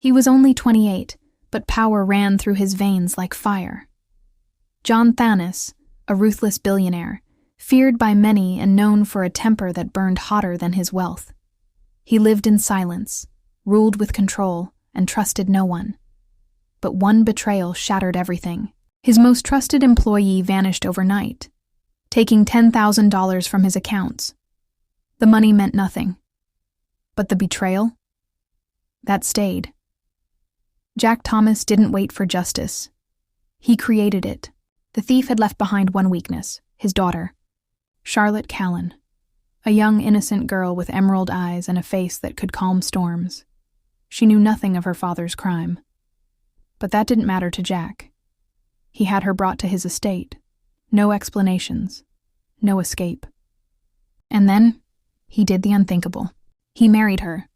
He was only 28, but power ran through his veins like fire. John Thanis, a ruthless billionaire, feared by many and known for a temper that burned hotter than his wealth. He lived in silence, ruled with control, and trusted no one. But one betrayal shattered everything. His most trusted employee vanished overnight, taking $10,000 from his accounts. The money meant nothing. But the betrayal? That stayed. Jack Thomas didn't wait for justice. He created it. The thief had left behind one weakness, his daughter, Charlotte Callan, a young, innocent girl with emerald eyes and a face that could calm storms. She knew nothing of her father's crime. But that didn't matter to Jack. He had her brought to his estate. No explanations. No escape. And then, he did the unthinkable. He married her.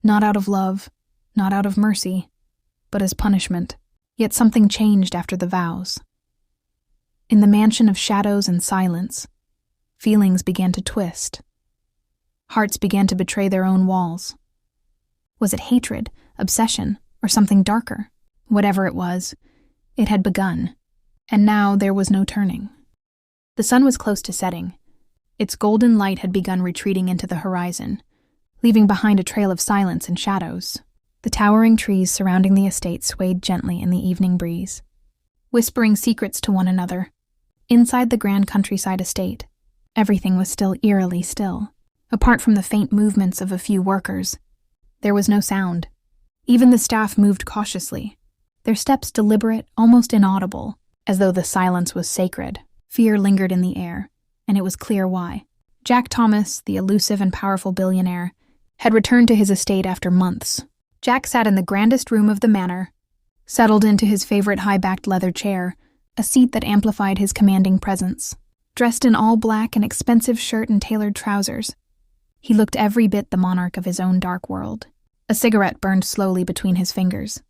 Not out of love, not out of mercy, but as punishment. Yet something changed after the vows. In the mansion of shadows and silence, feelings began to twist. Hearts began to betray their own walls. Was it hatred, obsession, or something darker? Whatever it was, it had begun, and now there was no turning. The sun was close to setting. Its golden light had begun retreating into the horizon, leaving behind a trail of silence and shadows. The towering trees surrounding the estate swayed gently in the evening breeze, whispering secrets to one another. Inside the grand countryside estate, everything was still eerily still. Apart from the faint movements of a few workers, there was no sound. Even the staff moved cautiously, their steps deliberate, almost inaudible, as though the silence was sacred. Fear lingered in the air, and it was clear why. Jack Thomas, the elusive and powerful billionaire, had returned to his estate after months. Jack sat in the grandest room of the manor, settled into his favorite high-backed leather chair, a seat that amplified his commanding presence. Dressed in all black and expensive shirt and tailored trousers, he looked every bit the monarch of his own dark world. A cigarette burned slowly between his fingers,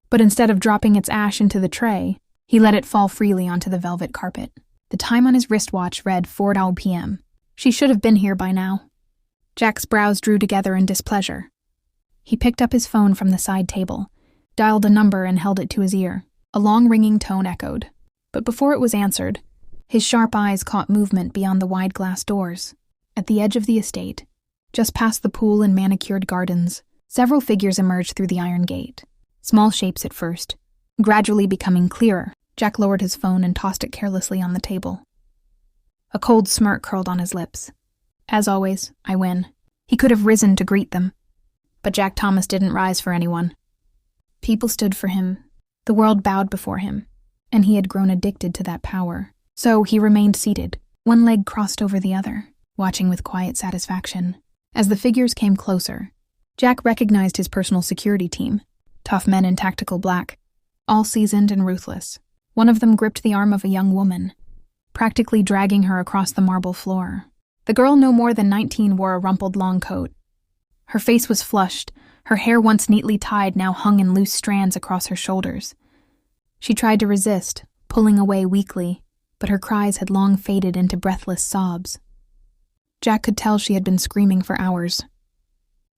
but instead of dropping its ash into the tray, he let it fall freely onto the velvet carpet. The time on his wristwatch read 4 p.m. She should have been here by now. Jack's brows drew together in displeasure. He picked up his phone from the side table, dialed a number and held it to his ear. A long ringing tone echoed, but before it was answered, his sharp eyes caught movement beyond the wide glass doors. At the edge of the estate, just past the pool and manicured gardens, several figures emerged through the iron gate. Small shapes at first, gradually becoming clearer. Jack lowered his phone and tossed it carelessly on the table. A cold smirk curled on his lips. As always, I win. He could have risen to greet them, but Jack Thomas didn't rise for anyone. People stood for him. The world bowed before him, and he had grown addicted to that power. So he remained seated, one leg crossed over the other, watching with quiet satisfaction. As the figures came closer, Jack recognized his personal security team, tough men in tactical black, all seasoned and ruthless. One of them gripped the arm of a young woman, practically dragging her across the marble floor. The girl no more than 19 wore a rumpled long coat. Her face was flushed, her hair once neatly tied now hung in loose strands across her shoulders. She tried to resist, pulling away weakly, but her cries had long faded into breathless sobs. Jack could tell she had been screaming for hours.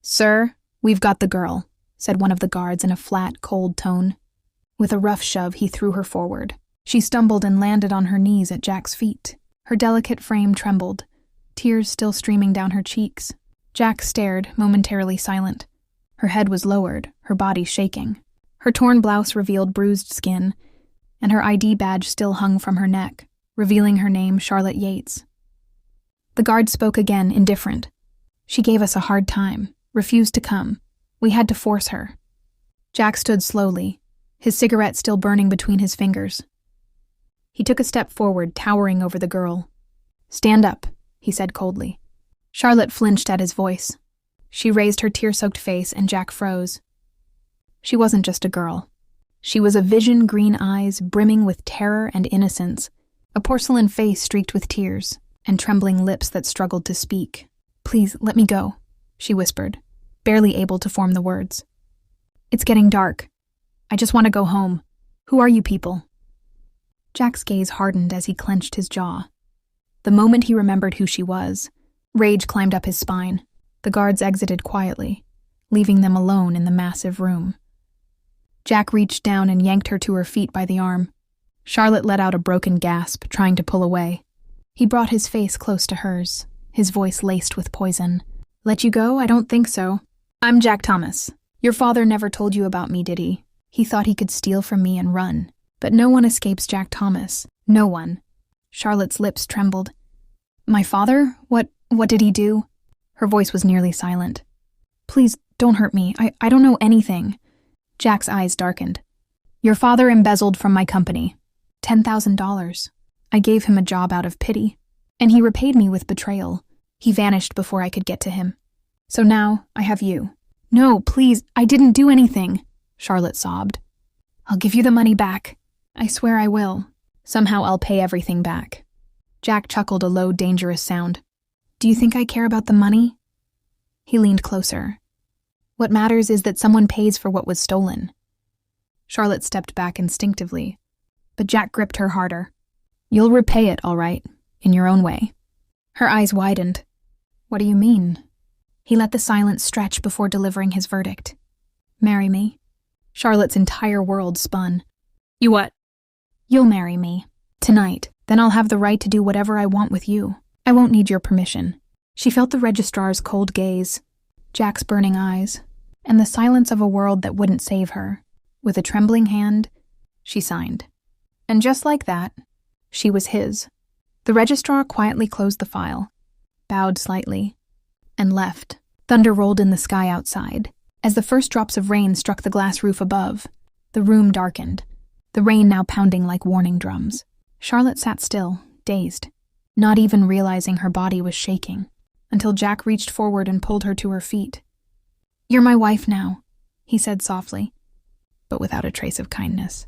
"Sir, we've got the girl," said one of the guards in a flat, cold tone. With a rough shove, he threw her forward. She stumbled and landed on her knees at Jack's feet. Her delicate frame trembled, tears still streaming down her cheeks. Jack stared, momentarily silent. Her head was lowered, her body shaking. Her torn blouse revealed bruised skin, and her ID badge still hung from her neck, revealing her name, Charlotte Yates. The guard spoke again, indifferent. "She gave us a hard time, refused to come. We had to force her." Jack stood slowly, his cigarette still burning between his fingers. He took a step forward, towering over the girl. "Stand up," he said coldly. Charlotte flinched at his voice. She raised her tear-soaked face, and Jack froze. She wasn't just a girl. She was a vision, green eyes brimming with terror and innocence, a porcelain face streaked with tears, and trembling lips that struggled to speak. "Please, let me go," she whispered, barely able to form the words. "It's getting dark. I just want to go home. Who are you people?" Jack's gaze hardened as he clenched his jaw. The moment he remembered who she was, rage climbed up his spine. The guards exited quietly, leaving them alone in the massive room. Jack reached down and yanked her to her feet by the arm. Charlotte let out a broken gasp, trying to pull away. He brought his face close to hers, his voice laced with poison. "Let you go? I don't think so. I'm Jack Thomas. Your father never told you about me, did he? He thought he could steal from me and run. But no one escapes Jack Thomas. No one." Charlotte's lips trembled. "My father? What did he do?" Her voice was nearly silent. "Please, don't hurt me. I don't know anything." Jack's eyes darkened. "Your father embezzled from my company. $10,000. I gave him a job out of pity. And he repaid me with betrayal. He vanished before I could get to him. So now I have you." "No, please, I didn't do anything," Charlotte sobbed. "I'll give you the money back. I swear I will. Somehow I'll pay everything back." Jack chuckled a low, dangerous sound. "Do you think I care about the money?" He leaned closer. "What matters is that someone pays for what was stolen." Charlotte stepped back instinctively, but Jack gripped her harder. "You'll repay it, all right, in your own way." Her eyes widened. "What do you mean?" He let the silence stretch before delivering his verdict. "Marry me." Charlotte's entire world spun. "You what?" "You'll marry me. Tonight. Then I'll have the right to do whatever I want with you. I won't need your permission." She felt the registrar's cold gaze, Jack's burning eyes, and the silence of a world that wouldn't save her. With a trembling hand, she signed. And just like that, she was his. The registrar quietly closed the file, bowed slightly, and left. Thunder rolled in the sky outside. As the first drops of rain struck the glass roof above, the room darkened, the rain now pounding like warning drums. Charlotte sat still, dazed, not even realizing her body was shaking, until Jack reached forward and pulled her to her feet. "You're my wife now," he said softly, but without a trace of kindness.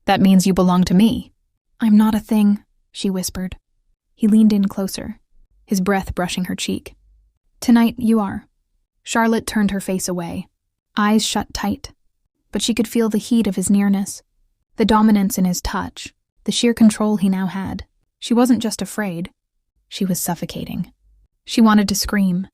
"That means you belong to me." "I'm not a thing," she whispered. He leaned in closer, his breath brushing her cheek. "Tonight you are." Charlotte turned her face away, eyes shut tight, but she could feel the heat of his nearness, the dominance in his touch, the sheer control he now had. She wasn't just afraid, she was suffocating. She wanted to scream,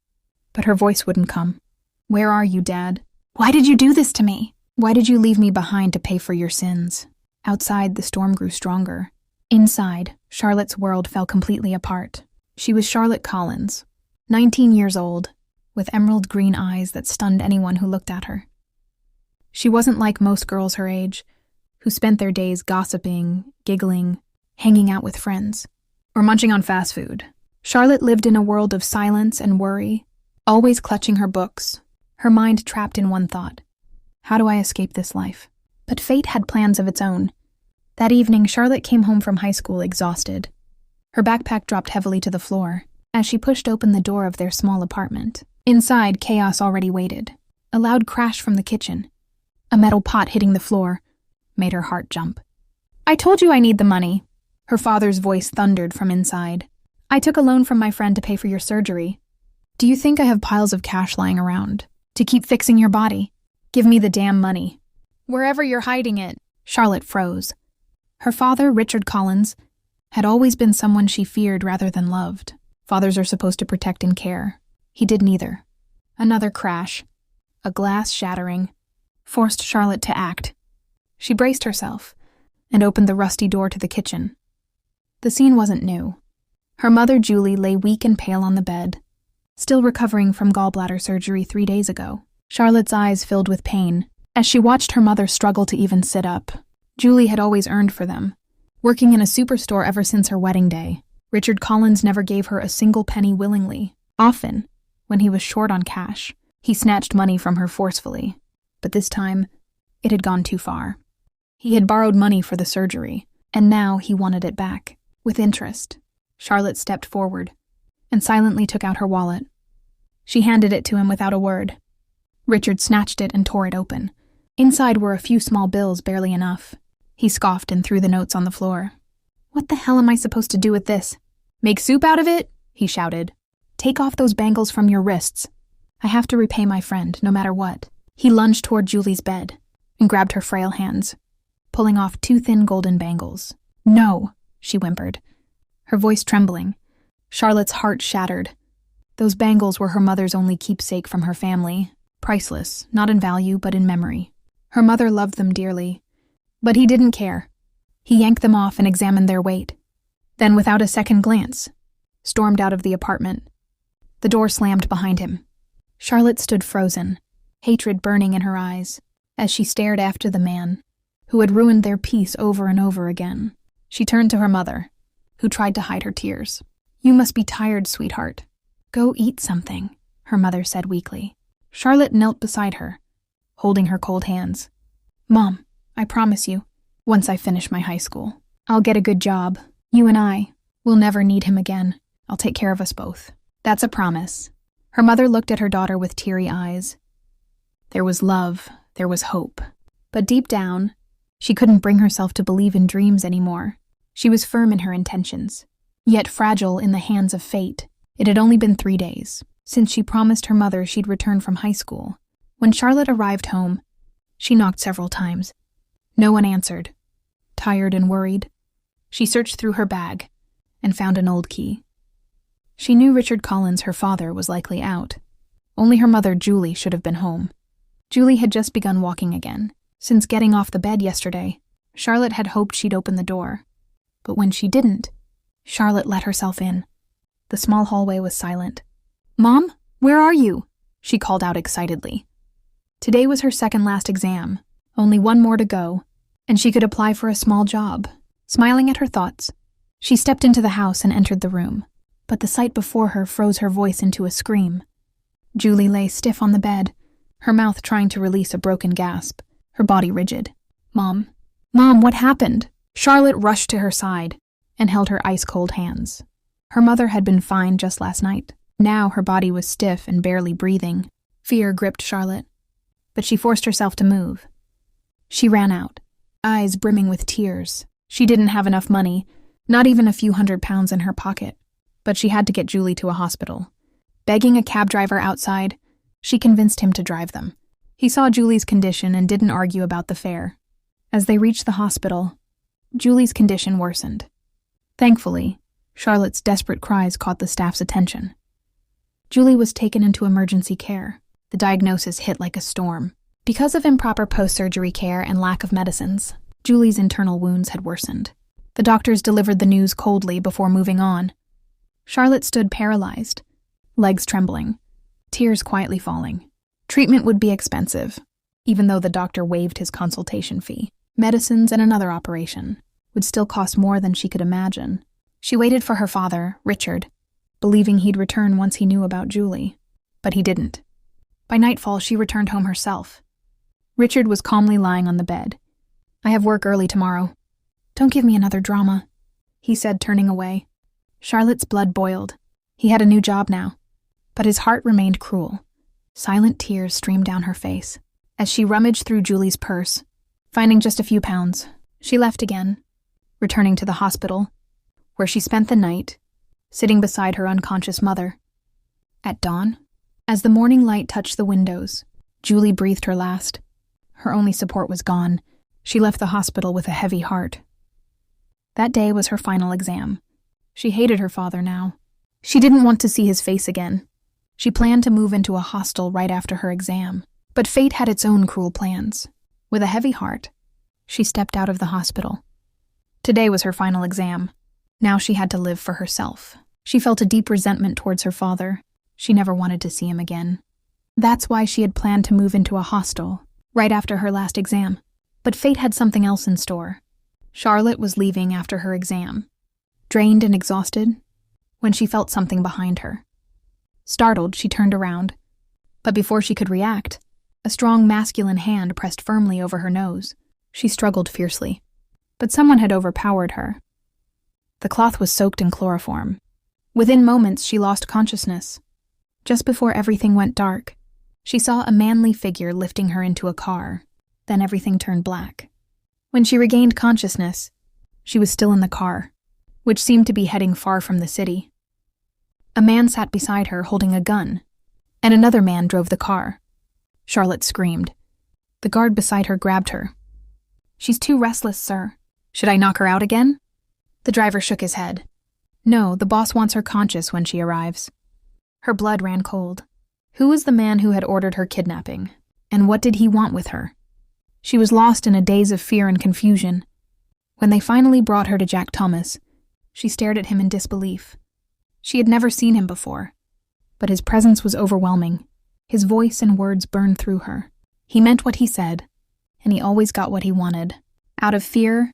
but her voice wouldn't come. "Where are you, Dad? Why did you do this to me? Why did you leave me behind to pay for your sins?" Outside, the storm grew stronger. Inside, Charlotte's world fell completely apart. She was Charlotte Collins, 19 years old, with emerald green eyes that stunned anyone who looked at her. She wasn't like most girls her age, who spent their days gossiping, giggling, hanging out with friends, or munching on fast food. Charlotte lived in a world of silence and worry, always clutching her books, her mind trapped in one thought: how do I escape this life? But fate had plans of its own. That evening, Charlotte came home from high school exhausted. Her backpack dropped heavily to the floor as she pushed open the door of their small apartment. Inside, chaos already waited. A loud crash from the kitchen, a metal pot hitting the floor, made her heart jump. "I told you I need the money," her father's voice thundered from inside. "I took a loan from my friend to pay for your surgery. Do you think I have piles of cash lying around to keep fixing your body? Give me the damn money. Wherever you're hiding it." Charlotte froze. Her father, Richard Collins, had always been someone she feared rather than loved. Fathers are supposed to protect and care. He did neither. Another crash, a glass shattering, forced Charlotte to act. She braced herself and opened the rusty door to the kitchen. The scene wasn't new. Her mother, Julie, lay weak and pale on the bed, still recovering from gallbladder surgery 3 days ago. Charlotte's eyes filled with pain as she watched her mother struggle to even sit up. Julie had always earned for them, working in a superstore ever since her wedding day. Richard Collins never gave her a single penny willingly. Often, when he was short on cash, he snatched money from her forcefully. But this time, it had gone too far. He had borrowed money for the surgery, and now he wanted it back, with interest. Charlotte stepped forward and silently took out her wallet. She handed it to him without a word. Richard snatched it and tore it open. Inside were a few small bills, barely enough. He scoffed and threw the notes on the floor. "What the hell am I supposed to do with this? Make soup out of it?" he shouted. "Take off those bangles from your wrists. I have to repay my friend, no matter what." He lunged toward Julie's bed and grabbed her frail hands, pulling off 2 thin golden bangles. "No," she whimpered, her voice trembling. Charlotte's heart shattered. Those bangles were her mother's only keepsake from her family, priceless, not in value but in memory. Her mother loved them dearly, but he didn't care. He yanked them off and examined their weight. Then, without a second glance, stormed out of the apartment. The door slammed behind him. Charlotte stood frozen, hatred burning in her eyes, as she stared after the man who had ruined their peace over and over again. She turned to her mother, who tried to hide her tears. "You must be tired, sweetheart. Go eat something," her mother said weakly. Charlotte knelt beside her, holding her cold hands. "Mom, I promise you, once I finish my high school, I'll get a good job. You and I will never need him again. I'll take care of us both." "That's a promise." Her mother looked at her daughter with teary eyes. There was love, there was hope. But deep down, she couldn't bring herself to believe in dreams anymore. She was firm in her intentions, yet fragile in the hands of fate. It had only been 3 days since she promised her mother she'd return from high school. When Charlotte arrived home, she knocked several times. No one answered. Tired and worried, she searched through her bag and found an old key. She knew Richard Collins, her father, was likely out. Only her mother, Julie, should have been home. Julie had just begun walking again. Since getting off the bed yesterday, Charlotte had hoped she'd open the door. But when she didn't, Charlotte let herself in. The small hallway was silent. "Mom, where are you?" she called out excitedly. Today was her second last exam, only one more to go, and she could apply for a small job. Smiling at her thoughts, she stepped into the house and entered the room, but the sight before her froze her voice into a scream. Julie lay stiff on the bed, her mouth trying to release a broken gasp, her body rigid. Mom, what happened?" Charlotte rushed to her side and held her ice-cold hands. Her mother had been fine just last night. Now her body was stiff and barely breathing. Fear gripped Charlotte, but she forced herself to move. She ran out, eyes brimming with tears. She didn't have enough money, not even a few £100s in her pocket, but she had to get Julie to a hospital. Begging a cab driver outside, she convinced him to drive them. He saw Julie's condition and didn't argue about the fare. As they reached the hospital, Julie's condition worsened. Thankfully, Charlotte's desperate cries caught the staff's attention. Julie was taken into emergency care. The diagnosis hit like a storm. Because of improper post-surgery care and lack of medicines, Julie's internal wounds had worsened. The doctors delivered the news coldly before moving on. Charlotte stood paralyzed, legs trembling, tears quietly falling. Treatment would be expensive, even though the doctor waived his consultation fee. Medicines and another operation would still cost more than she could imagine. She waited for her father, Richard, believing he'd return once he knew about Julie. But he didn't. By nightfall, she returned home herself. Richard was calmly lying on the bed. "I have work early tomorrow. Don't give me another drama," he said, turning away. Charlotte's blood boiled. He had a new job now, but his heart remained cruel. Silent tears streamed down her face. As she rummaged through Julie's purse, finding just a few pounds, she left again, returning to the hospital, where she spent the night, sitting beside her unconscious mother. At dawn, as the morning light touched the windows, Julie breathed her last. Her only support was gone. She left the hospital with a heavy heart. That day was her final exam. She hated her father now. She didn't want to see his face again. She planned to move into a hostel right after her exam, but fate had its own cruel plans. With a heavy heart, she stepped out of the hospital. Today was her final exam. Now she had to live for herself. She felt a deep resentment towards her father. She never wanted to see him again. That's why she had planned to move into a hostel right after her last exam. But fate had something else in store. Charlotte was leaving after her exam, drained and exhausted, when she felt something behind her. Startled, she turned around. But before she could react, a strong masculine hand pressed firmly over her nose. She struggled fiercely, but someone had overpowered her. The cloth was soaked in chloroform. Within moments, she lost consciousness. Just before everything went dark, she saw a manly figure lifting her into a car. Then everything turned black. When she regained consciousness, she was still in the car, which seemed to be heading far from the city. A man sat beside her holding a gun, and another man drove the car. Charlotte screamed. The guard beside her grabbed her. "She's too restless, sir. Should I knock her out again?" The driver shook his head. "No, the boss wants her conscious when she arrives." Her blood ran cold. Who was the man who had ordered her kidnapping, and what did he want with her? She was lost in a daze of fear and confusion. When they finally brought her to Jack Thomas, she stared at him in disbelief. She had never seen him before, but his presence was overwhelming. His voice and words burned through her. He meant what he said, and he always got what he wanted. Out of fear,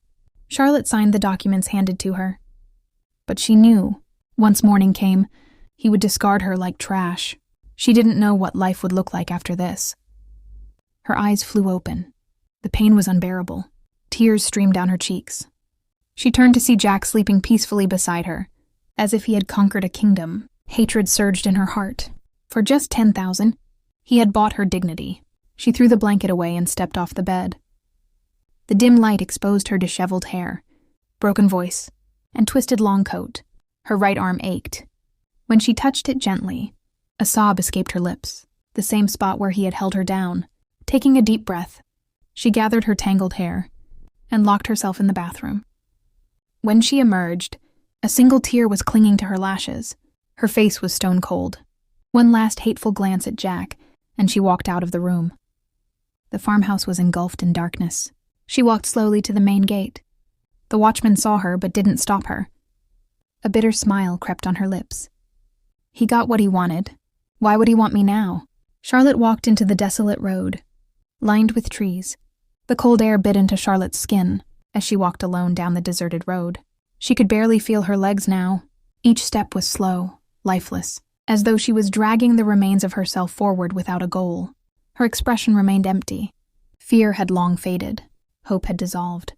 Charlotte signed the documents handed to her. But she knew, once morning came, he would discard her like trash. She didn't know what life would look like after this. Her eyes flew open. The pain was unbearable. Tears streamed down her cheeks. She turned to see Jack sleeping peacefully beside her, as if he had conquered a kingdom. Hatred surged in her heart. For just $10,000, he had bought her dignity. She threw the blanket away and stepped off the bed. The dim light exposed her disheveled hair, broken voice, and twisted long coat. Her right arm ached. When she touched it gently, a sob escaped her lips, the same spot where he had held her down. Taking a deep breath, she gathered her tangled hair and locked herself in the bathroom. When she emerged, a single tear was clinging to her lashes. Her face was stone cold. One last hateful glance at Jack, and she walked out of the room. The farmhouse was engulfed in darkness. She walked slowly to the main gate. The watchman saw her but didn't stop her. A bitter smile crept on her lips. He got what he wanted. Why would he want me now? Charlotte walked into the desolate road, lined with trees. The cold air bit into Charlotte's skin as she walked alone down the deserted road. She could barely feel her legs now. Each step was slow, lifeless, as though she was dragging the remains of herself forward without a goal. Her expression remained empty. Fear had long faded. Hope had dissolved.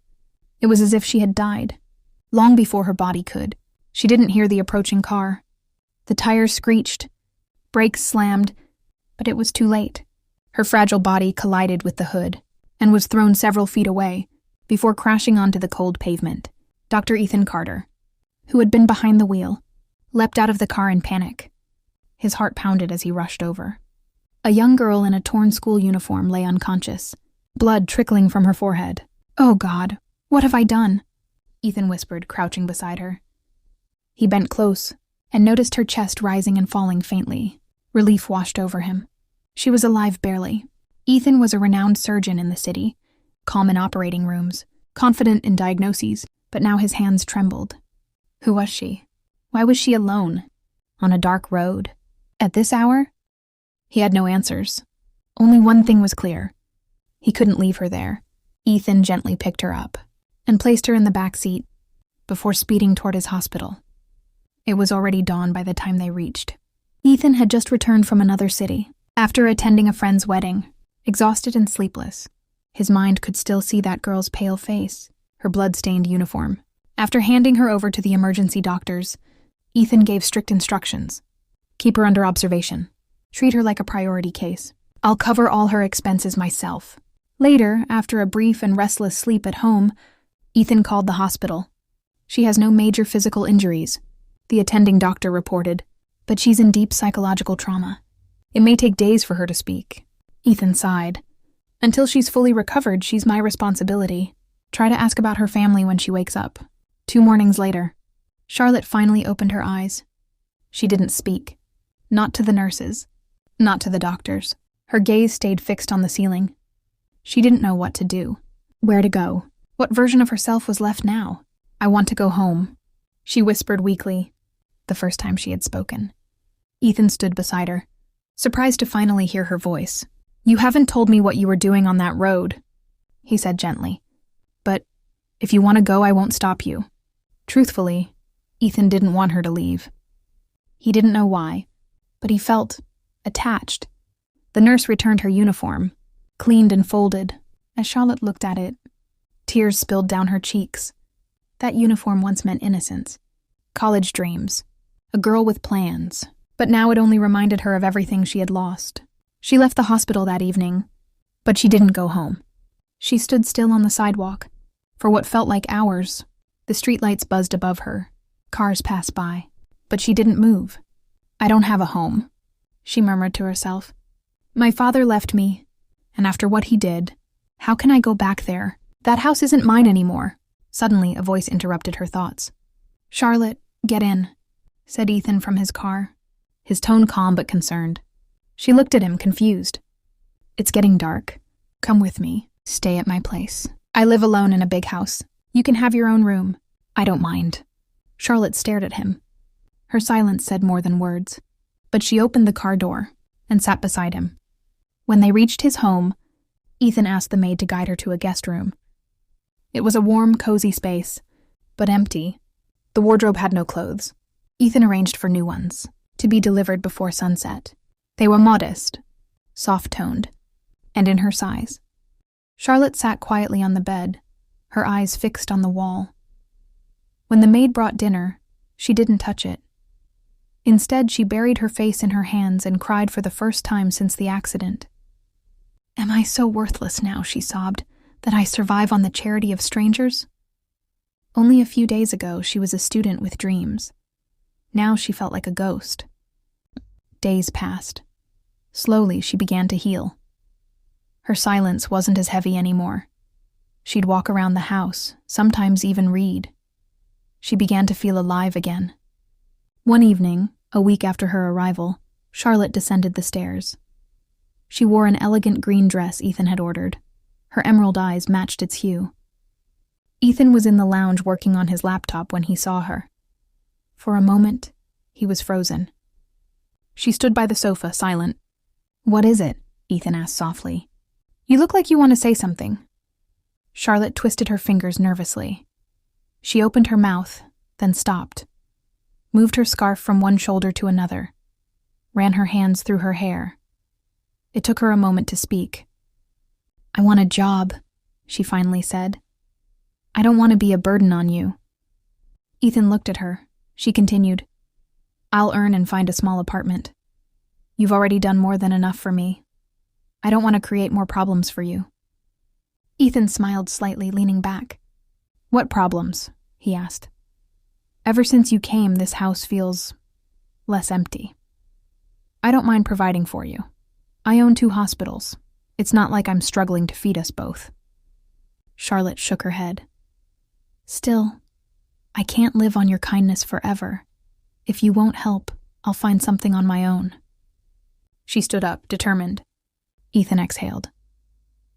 It was as if she had died, long before her body could. She didn't hear the approaching car. The tires screeched, brakes slammed, but it was too late. Her fragile body collided with the hood and was thrown several feet away before crashing onto the cold pavement. Dr. Ethan Carter, who had been behind the wheel, leapt out of the car in panic. His heart pounded as he rushed over. A young girl in a torn school uniform lay unconscious, blood trickling from her forehead. "Oh God, what have I done?" Ethan whispered, crouching beside her. He bent close and noticed her chest rising and falling faintly. Relief washed over him. She was alive barely. Ethan was a renowned surgeon in the city, calm in operating rooms, confident in diagnoses, but now his hands trembled. Who was she? Why was she alone, on a dark road, at this hour? He had no answers. Only one thing was clear. He couldn't leave her there. Ethan gently picked her up and placed her in the back seat before speeding toward his hospital. It was already dawn by the time they reached. Ethan had just returned from another city, after attending a friend's wedding, exhausted and sleepless. His mind could still see that girl's pale face, her blood-stained uniform. After handing her over to the emergency doctors, Ethan gave strict instructions. Keep her under observation. Treat her like a priority case. I'll cover all her expenses myself. Later, after a brief and restless sleep at home, Ethan called the hospital. She has no major physical injuries, the attending doctor reported, but she's in deep psychological trauma. It may take days for her to speak. Ethan sighed. Until she's fully recovered, she's my responsibility. Try to ask about her family when she wakes up. 2 mornings later, Charlotte finally opened her eyes. She didn't speak. Not to the nurses. Not to the doctors. Her gaze stayed fixed on the ceiling. She didn't know what to do. Where to go? What version of herself was left now? I want to go home, she whispered weakly, the first time she had spoken. Ethan stood beside her, surprised to finally hear her voice. You haven't told me what you were doing on that road, he said gently. But if you want to go, I won't stop you. Truthfully, Ethan didn't want her to leave. He didn't know why, but he felt attached. The nurse returned her uniform, cleaned and folded. As Charlotte looked at it, tears spilled down her cheeks. That uniform once meant innocence, college dreams, a girl with plans, but now it only reminded her of everything she had lost. She left the hospital that evening, but she didn't go home. She stood still on the sidewalk. For what felt like hours, the streetlights buzzed above her. Cars passed by, but she didn't move. I don't have a home, she murmured to herself. My father left me, and after what he did, how can I go back there? That house isn't mine anymore. Suddenly, a voice interrupted her thoughts. Charlotte, get in, said Ethan from his car, his tone calm but concerned. She looked at him, confused. It's getting dark. Come with me. Stay at my place. I live alone in a big house. You can have your own room. I don't mind. Charlotte stared at him. Her silence said more than words, but she opened the car door and sat beside him. When they reached his home, Ethan asked the maid to guide her to a guest room. It was a warm, cozy space, but empty. The wardrobe had no clothes. Ethan arranged for new ones, to be delivered before sunset. They were modest, soft-toned, and in her size. Charlotte sat quietly on the bed, her eyes fixed on the wall. When the maid brought dinner, she didn't touch it. Instead, she buried her face in her hands and cried for the first time since the accident. "Am I so worthless now," she sobbed, "that I survive on the charity of strangers?" Only a few days ago, she was a student with dreams. Now she felt like a ghost. Days passed. Slowly, she began to heal. Her silence wasn't as heavy anymore. She'd walk around the house, sometimes even read. She began to feel alive again. One evening, a week after her arrival, Charlotte descended the stairs. She wore an elegant green dress Ethan had ordered. Her emerald eyes matched its hue. Ethan was in the lounge working on his laptop when he saw her. For a moment, he was frozen. She stood by the sofa, silent. "What is it?" Ethan asked softly. "You look like you want to say something." Charlotte twisted her fingers nervously. She opened her mouth, then stopped, moved her scarf from one shoulder to another, ran her hands through her hair. It took her a moment to speak. "I want a job," she finally said. "I don't want to be a burden on you." Ethan looked at her. She continued, "I'll earn and find a small apartment. You've already done more than enough for me. I don't want to create more problems for you." Ethan smiled slightly, leaning back. "What problems?" he asked. "Ever since you came, this house feels less empty. I don't mind providing for you. I own 2 hospitals. It's not like I'm struggling to feed us both." Charlotte shook her head. "Still, I can't live on your kindness forever. If you won't help, I'll find something on my own." She stood up, determined. Ethan exhaled.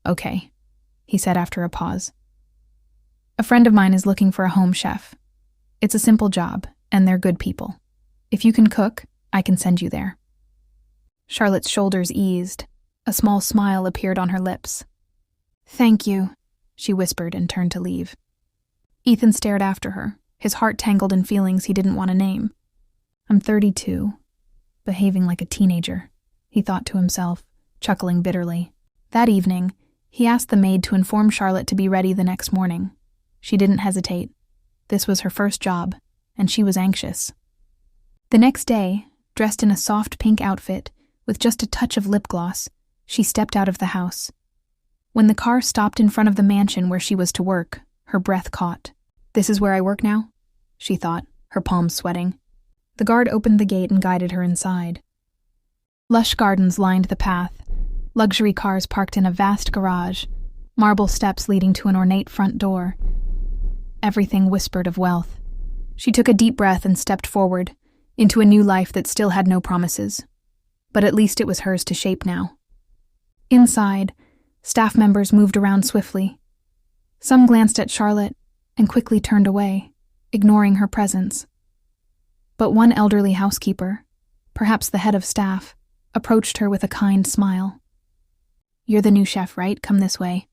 "Okay," he said after a pause. "A friend of mine is looking for a home chef. It's a simple job, and they're good people. If you can cook, I can send you there." Charlotte's shoulders eased. A small smile appeared on her lips. "Thank you," she whispered and turned to leave. Ethan stared after her, his heart tangled in feelings he didn't want to name. "I'm 32, behaving like a teenager," he thought to himself, chuckling bitterly. That evening, he asked the maid to inform Charlotte to be ready the next morning. She didn't hesitate. This was her first job, and she was anxious. The next day, dressed in a soft pink outfit, with just a touch of lip gloss, she stepped out of the house. When the car stopped in front of the mansion where she was to work, her breath caught. "This is where I work now?" she thought, her palms sweating. The guard opened the gate and guided her inside. Lush gardens lined the path, luxury cars parked in a vast garage, marble steps leading to an ornate front door. Everything whispered of wealth. She took a deep breath and stepped forward, into a new life that still had no promises. But at least it was hers to shape now. Inside, staff members moved around swiftly. Some glanced at Charlotte and quickly turned away, ignoring her presence. But one elderly housekeeper, perhaps the head of staff, approached her with a kind smile. "You're the new chef, right? Come this way."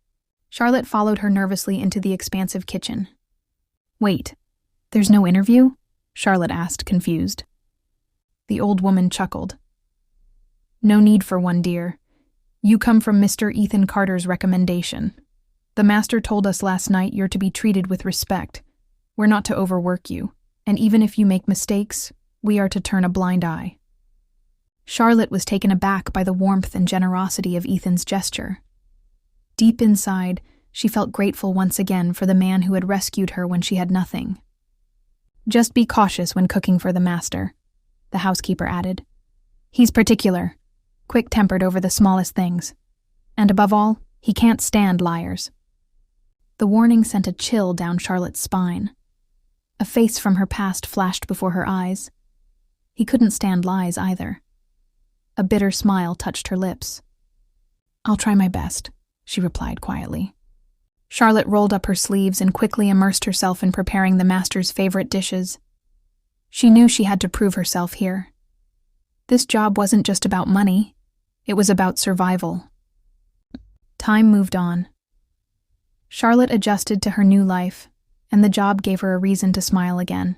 Charlotte followed her nervously into the expansive kitchen. "Wait, there's no interview?" Charlotte asked, confused. The old woman chuckled. "No need for one, dear. You come from Mr. Ethan Carter's recommendation. The master told us last night you're to be treated with respect. We're not to overwork you, and even if you make mistakes, we are to turn a blind eye." Charlotte was taken aback by the warmth and generosity of Ethan's gesture. Deep inside, she felt grateful once again for the man who had rescued her when she had nothing. "Just be cautious when cooking for the master," the housekeeper added. "He's particular, quick-tempered over the smallest things. And above all, he can't stand liars." The warning sent a chill down Charlotte's spine. A face from her past flashed before her eyes. He couldn't stand lies either. A bitter smile touched her lips. "I'll try my best," she replied quietly. Charlotte rolled up her sleeves and quickly immersed herself in preparing the master's favorite dishes. She knew she had to prove herself here. This job wasn't just about money, it was about survival. Time moved on. Charlotte adjusted to her new life, and the job gave her a reason to smile again.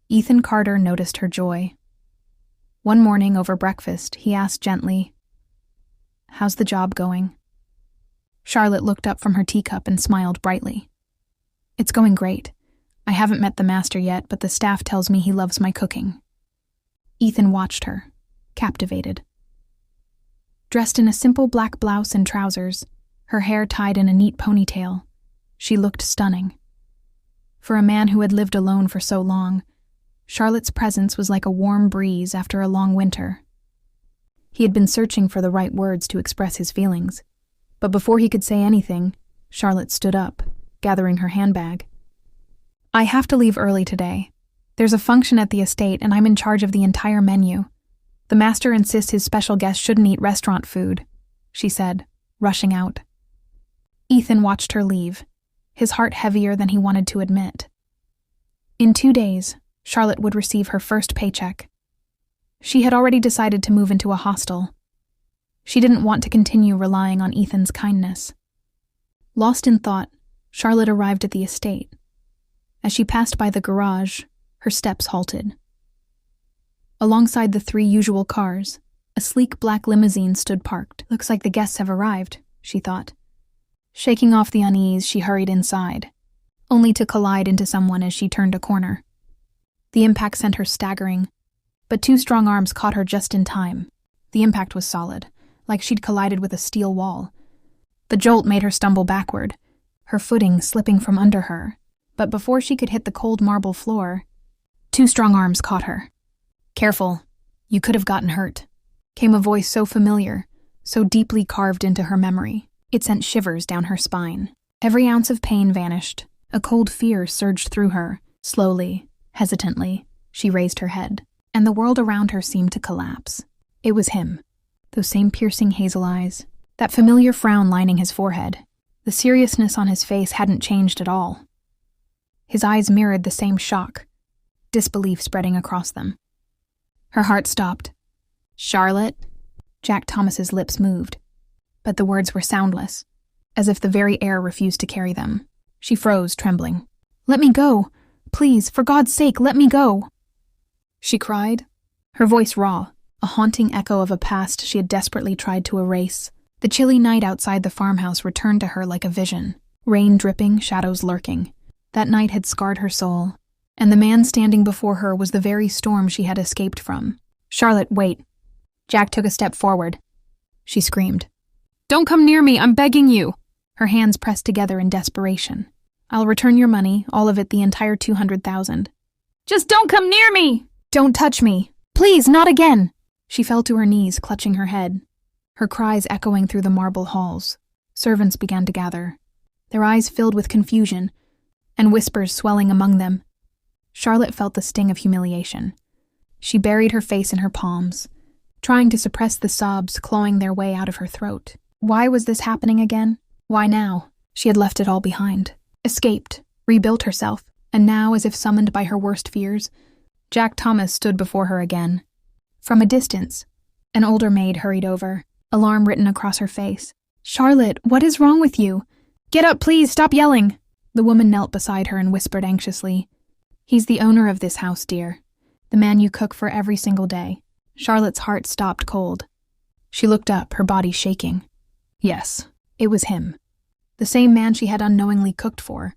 Ethan Carter noticed her joy. One morning over breakfast, he asked gently, "How's the job going?" Charlotte looked up from her teacup and smiled brightly. "It's going great. I haven't met the master yet, but the staff tells me he loves my cooking." Ethan watched her, captivated. Dressed in a simple black blouse and trousers, her hair tied in a neat ponytail, she looked stunning. For a man who had lived alone for so long, Charlotte's presence was like a warm breeze after a long winter. He had been searching for the right words to express his feelings, but before he could say anything, Charlotte stood up, gathering her handbag. "I have to leave early today. There's a function at the estate and I'm in charge of the entire menu. The master insists his special guests shouldn't eat restaurant food," she said, rushing out. Ethan watched her leave, his heart heavier than he wanted to admit. In 2 days, Charlotte would receive her first paycheck. She had already decided to move into a hostel. She didn't want to continue relying on Ethan's kindness. Lost in thought, Charlotte arrived at the estate. As she passed by the garage, her steps halted. Alongside the 3 usual cars, a sleek black limousine stood parked. "Looks like the guests have arrived," she thought. Shaking off the unease, she hurried inside, only to collide into someone as she turned a corner. The impact sent her staggering, but 2 strong arms caught her just in time. The impact was solid, like she'd collided with a steel wall. The jolt made her stumble backward, her footing slipping from under her, but before she could hit the cold marble floor, 2 strong arms caught her. "Careful, you could have gotten hurt," came a voice so familiar, so deeply carved into her memory. It sent shivers down her spine. Every ounce of pain vanished. A cold fear surged through her. Slowly, hesitantly, she raised her head, and the world around her seemed to collapse. It was him. Those same piercing hazel eyes, that familiar frown lining his forehead. The seriousness on his face hadn't changed at all. His eyes mirrored the same shock, disbelief spreading across them. Her heart stopped. "Charlotte?" Jack Thomas's lips moved, but the words were soundless, as if the very air refused to carry them. She froze, trembling. "Let me go! Please, for God's sake, let me go!" she cried, her voice raw, a haunting echo of a past she had desperately tried to erase. The chilly night outside the farmhouse returned to her like a vision. Rain dripping, shadows lurking. That night had scarred her soul, and the man standing before her was the very storm she had escaped from. "Charlotte, wait." Jack took a step forward. She screamed. "Don't come near me, I'm begging you!" Her hands pressed together in desperation. "I'll return your money, all of it, the entire 200,000. "Just don't come near me!" "Don't touch me! Please, not again!" She fell to her knees, clutching her head, her cries echoing through the marble halls. Servants began to gather, their eyes filled with confusion, and whispers swelling among them. Charlotte felt the sting of humiliation. She buried her face in her palms, trying to suppress the sobs clawing their way out of her throat. Why was this happening again? Why now? She had left it all behind, escaped, rebuilt herself, and now, as if summoned by her worst fears, Jack Thomas stood before her again. From a distance, an older maid hurried over, alarm written across her face. "Charlotte, what is wrong with you? Get up, please, stop yelling!" The woman knelt beside her and whispered anxiously, "He's the owner of this house, dear. The man you cook for every single day." Charlotte's heart stopped cold. She looked up, her body shaking. Yes, it was him. The same man she had unknowingly cooked for,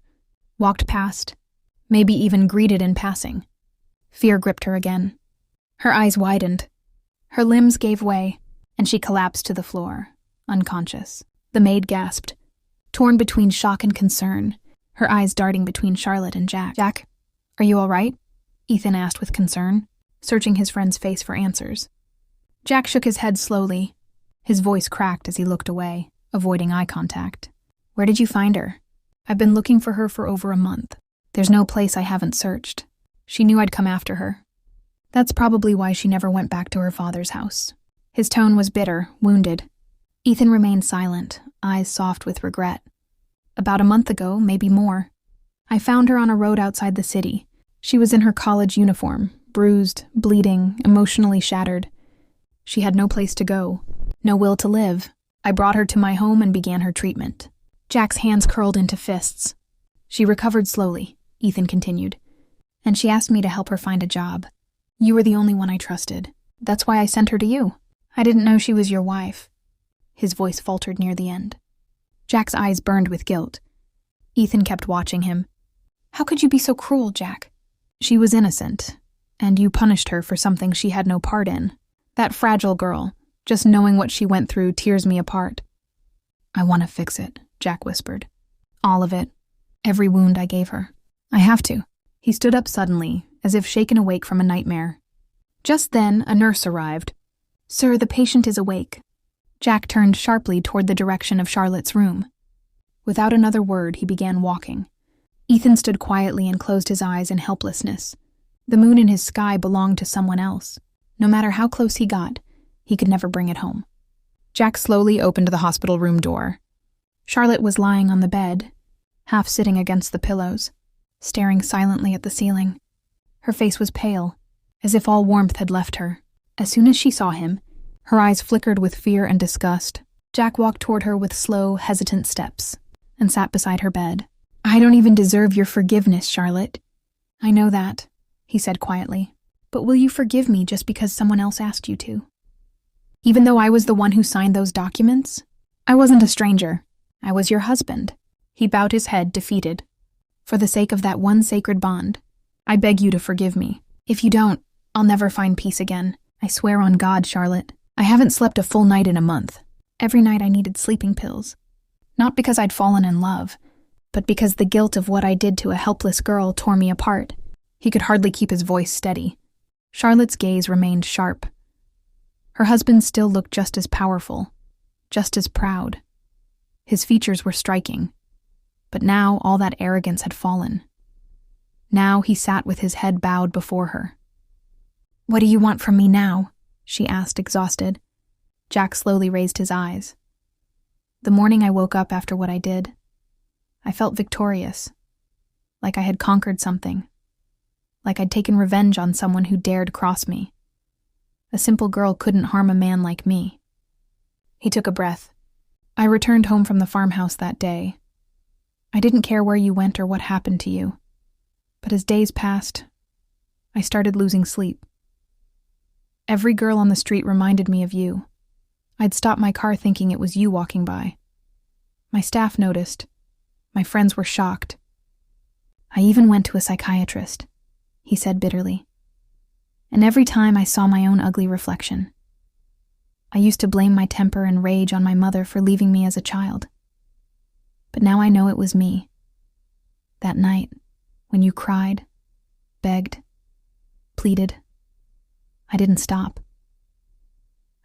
walked past, maybe even greeted in passing. Fear gripped her again. Her eyes widened. Her limbs gave way, and she collapsed to the floor, unconscious. The maid gasped, torn between shock and concern, her eyes darting between Charlotte and Jack. "Jack, are you all right?" Ethan asked with concern, searching his friend's face for answers. Jack shook his head slowly. His voice cracked as he looked away, avoiding eye contact. "Where did you find her?" "I've been looking for her for over a month. There's no place I haven't searched. She knew I'd come after her. That's probably why she never went back to her father's house." His tone was bitter, wounded. Ethan remained silent, eyes soft with regret. About a month ago, maybe more, I found her on a road outside the city. She was in her college uniform, bruised, bleeding, emotionally shattered. She had no place to go, no will to live. I brought her to my home and began her treatment. Jack's hands curled into fists. She recovered slowly, Ethan continued, and she asked me to help her find a job. You were the only one I trusted. That's why I sent her to you. I didn't know she was your wife. His voice faltered near the end. Jack's eyes burned with guilt. Ethan kept watching him. How could you be so cruel, Jack? She was innocent, and you punished her for something she had no part in. That fragile girl, just knowing what she went through tears me apart. I want to fix it, Jack whispered. All of it. Every wound I gave her. I have to. He stood up suddenly, as if shaken awake from a nightmare. Just then, a nurse arrived. Sir, the patient is awake. Jack turned sharply toward the direction of Charlotte's room. Without another word, he began walking. Ethan stood quietly and closed his eyes in helplessness. The moon in his sky belonged to someone else. No matter how close he got, he could never bring it home. Jack slowly opened the hospital room door. Charlotte was lying on the bed, half sitting against the pillows, staring silently at the ceiling. Her face was pale, as if all warmth had left her. As soon as she saw him, her eyes flickered with fear and disgust. Jack walked toward her with slow, hesitant steps, and sat beside her bed. I don't even deserve your forgiveness, Charlotte. I know that, he said quietly. But will you forgive me just because someone else asked you to? Even though I was the one who signed those documents? I wasn't a stranger. I was your husband. He bowed his head, defeated. For the sake of that one sacred bond, I beg you to forgive me. If you don't, I'll never find peace again. I swear on God, Charlotte. I haven't slept a full night in a month. Every night I needed sleeping pills. Not because I'd fallen in love, but because the guilt of what I did to a helpless girl tore me apart. He could hardly keep his voice steady. Charlotte's gaze remained sharp. Her husband still looked just as powerful, just as proud. His features were striking, but now all that arrogance had fallen. Now he sat with his head bowed before her. What do you want from me now? She asked, exhausted. Jack slowly raised his eyes. The morning I woke up after what I did, I felt victorious, like I had conquered something, like I'd taken revenge on someone who dared cross me. A simple girl couldn't harm a man like me. He took a breath. I returned home from the farmhouse that day. I didn't care where you went or what happened to you, but as days passed, I started losing sleep. Every girl on the street reminded me of you. I'd stop my car thinking it was you walking by. My staff noticed. My friends were shocked. I even went to a psychiatrist, he said bitterly. And every time I saw my own ugly reflection. I used to blame my temper and rage on my mother for leaving me as a child. But now I know it was me. That night, when you cried, begged, pleaded, I didn't stop.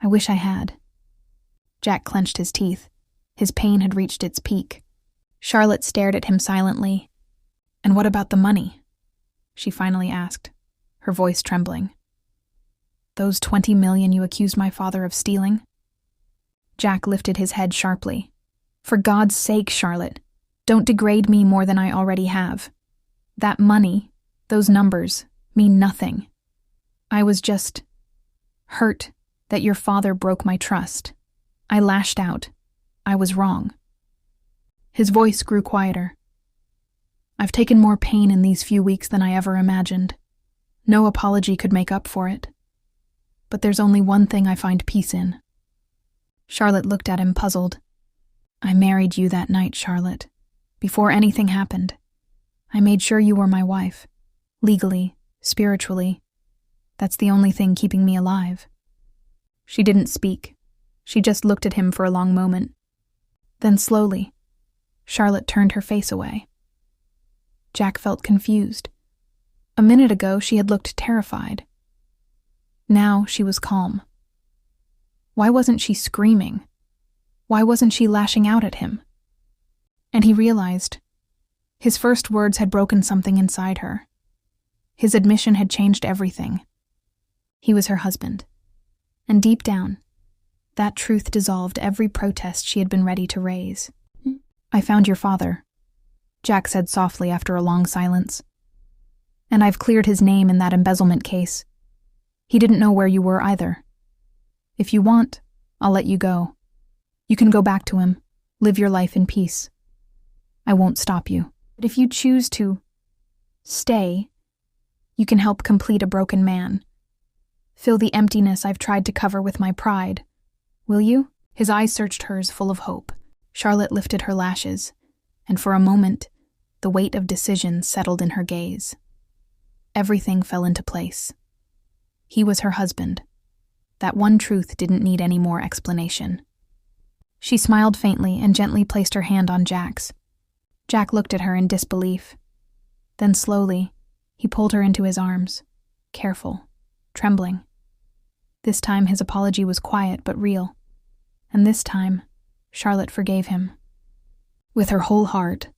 I wish I had. Jack clenched his teeth. His pain had reached its peak. Charlotte stared at him silently. And what about the money? She finally asked, her voice trembling. Those 20 million you accused my father of stealing? Jack lifted his head sharply. For God's sake, Charlotte, don't degrade me more than I already have. That money, those numbers, mean nothing. I was just hurt that your father broke my trust. I lashed out. I was wrong. His voice grew quieter. I've taken more pain in these few weeks than I ever imagined. No apology could make up for it. But there's only one thing I find peace in. Charlotte looked at him, puzzled. I married you that night, Charlotte. Before anything happened. I made sure you were my wife. Legally, spiritually. That's the only thing keeping me alive. She didn't speak. She just looked at him for a long moment. Then slowly, Charlotte turned her face away. Jack felt confused. A minute ago, she had looked terrified. Now she was calm. Why wasn't she screaming? Why wasn't she lashing out at him? And he realized his first words had broken something inside her. His admission had changed everything. He was her husband. And deep down, That truth dissolved every protest she had been ready to raise. "I found your father," Jack said softly after a long silence. "And I've cleared his name in that embezzlement case. He didn't know where you were either. If you want, I'll let you go. You can go back to him, live your life in peace. I won't stop you. But if you choose to stay, you can help complete a broken man. Fill the emptiness I've tried to cover with my pride. Will you?" His eyes searched hers, full of hope. Charlotte lifted her lashes, and for a moment, the weight of decision settled in her gaze. Everything fell into place. He was her husband. That one truth didn't need any more explanation. She smiled faintly and gently placed her hand on Jack's. Jack looked at her in disbelief. Then slowly, he pulled her into his arms, careful, trembling. This time his apology was quiet but real, and this time Charlotte forgave him. With her whole heart,